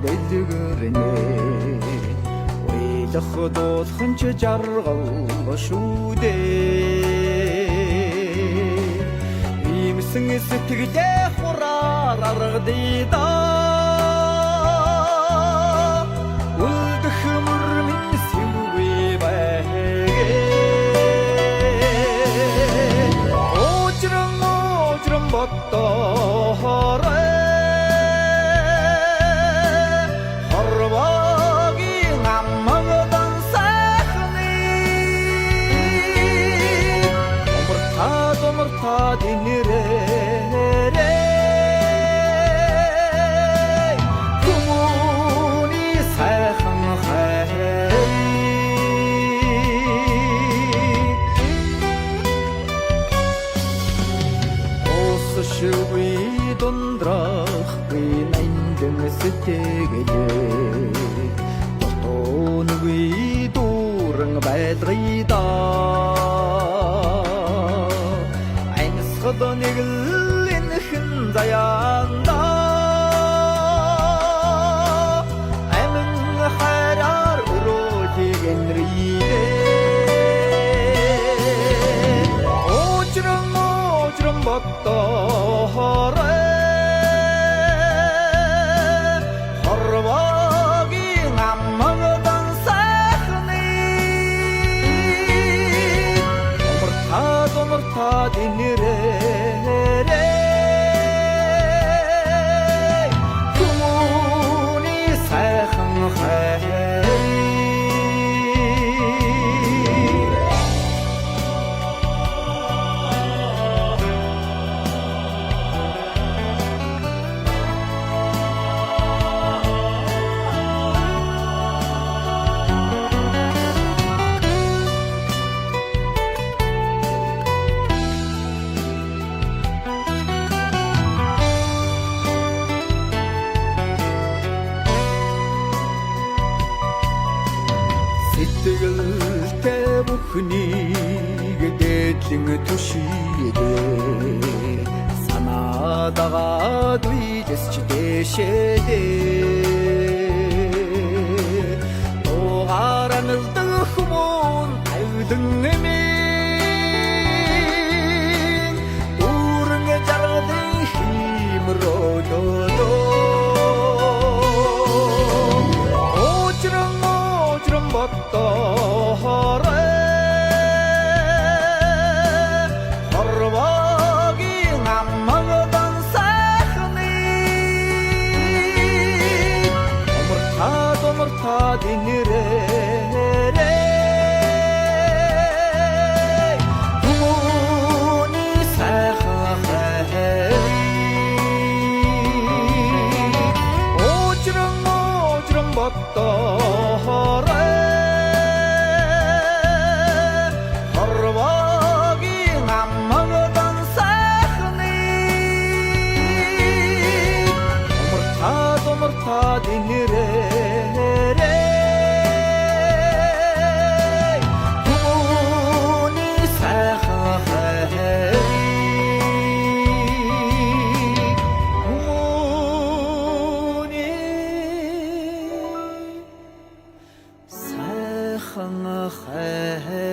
дэлгэрнэ уйлах дуулхан ч жаргал шүү дээ имсэн сэтгэлээ хураар аргадъя да үлдэх мөрмин сивгүй байгээ ожрон боддоорой шүгүй дундрах би нандин сэтгэлээ тотонгүй дуран байлгая да айнсгад нэг л энхэн заяанда амин хараар өрөөжиг энрийдээ ожрон боддоорой хорвогийн аммагдан сайхны умартаа динэрээ хүмүүний сайхан хай сэтгэлтэй бүхнийг дээдлэн түшигээ санаадагаад үйдэс ч дэшээ туугаар амилдаг хүмүүн тавилан эмийн дүүрэн жаргадын химрөлөө боддоорой хорвогийн аммагдан сайхны умартаа динэрээ хүмүүний сайхан хай ожрон боддоорой хайхан хай